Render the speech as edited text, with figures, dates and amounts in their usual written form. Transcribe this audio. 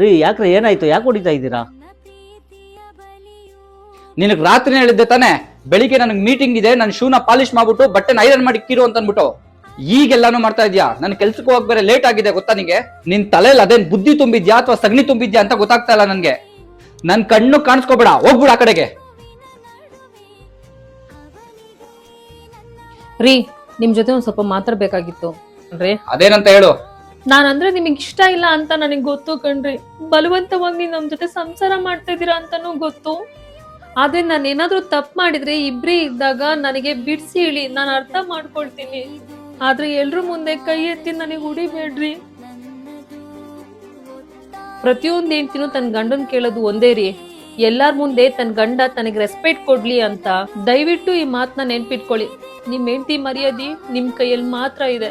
ರೀ ಯಾಕ್ರೆ ಏನಾಯ್ತು? ಯಾಕೆ ಹೊಡಿತಾ ಇದ್ದೀರಾ? ನಿನಗ್ ರಾತ್ರಿ ಹೇಳಿದ್ದೆ ತಾನೆ, ಬೆಳಿಗ್ಗೆ ನನಗ್ ಮೀಟಿಂಗ್ ಇದೆ, ನನ್ನ ಶೂನ ಪಾಲಿಶ್ ಮಾಡ್ಬಿಟ್ಟು ಬಟ್ಟೆನ ಐರನ್ ಮಾಡಿ ಕಿರು ಅಂತ ಅನ್ಬಿಟ್ಟು ಈಗೆಲ್ಲಾನು ಮಾಡ್ತಾ ಇದ್ಯಾ? ನನ್ ಕೆಲ್ಸಕ್ಕೆ ಹೋಗಕ್ ಬೇರೆ ಲೇಟ್ ಆಗಿದೆ ಗೊತ್ತಾ ನಿಂಗೆ? ನಿನ್ ತಲೆಯಲ್ಲಿ ಅದೇನ್ ಬುದ್ಧಿ ತುಂಬಿದ್ಯಾ ಅಥವಾ ಸಗಣಿ ತುಂಬಿದ್ಯಾ ಅಂತ ಗೊತ್ತಾಗ್ತಾ ಇಲ್ಲ ನನ್ಗೆ. ನನ್ ಕಣ್ಣು ಕಾಣಿಸ್ಕೋಬೇಡ, ಹೋಗ್ಬಿಡ ಆ ಕಡೆಗೆ. ರೀ, ನಿಮ್ ಜೊತೆ ಒಂದ್ ಸ್ವಲ್ಪ ಮಾತಾಡ್ಬೇಕಾಗಿತ್ತು ಕಣ್ರಿ. ಅದೇನಂತ ಹೇಳು. ನಾನಂದ್ರೆ ನಿಮಗ್ ಇಷ್ಟ ಇಲ್ಲ ಅಂತ ನನಗ್ ಗೊತ್ತು ಕಣ್ರಿ. ಬಲವಂತವಾಗಿ ನೀವ್ ನಮ್ ಜೊತೆ ಸಂಸಾರ ಮಾಡ್ತಾ ಇದೀರಾ ಅಂತಾನೂ ಗೊತ್ತು. ಆದ್ರೆ ನಾನು ಏನಾದ್ರೂ ತಪ್ಪು ಮಾಡಿದ್ರೆ ಇಬ್ರೇ ಇದ್ದಾಗ ನನಗೆ ಬಿಡ್ಸಿ ಹೇಳಿ, ನಾನು ಅರ್ಥ ಮಾಡ್ಕೊಳ್ತೀನಿ. ಆದ್ರೆ ಎಲ್ರ ಮುಂದೆ ಕೈ ಎತ್ತಿ ನನಗೆ ಉಡಿಬೇಡ್ರಿ. ಪ್ರತಿಯೊಂದ್ ಹೆಂಡ್ತಿನೂ ತನ್ನ ಗಂಡನ್ ಕೇಳೋದು ಒಂದೇ ರೀ, ಎಲ್ಲಾರ ಮುಂದೆ ತನ್ನ ಗಂಡ ತನಗೆ ರೆಸ್ಪೆಕ್ಟ್ ಕೊಡ್ಲಿ ಅಂತ. ದಯವಿಟ್ಟು ಈ ಮಾತನ್ನ ನೆನ್ಪಿಟ್ಕೊಳ್ಳಿ. ನಿಮ್ ಹೆಂಡತಿ ಮರ್ಯಾದೆ ನಿಮ್ ಕೈಯಲ್ಲಿ ಮಾತ್ರ ಇದೆ.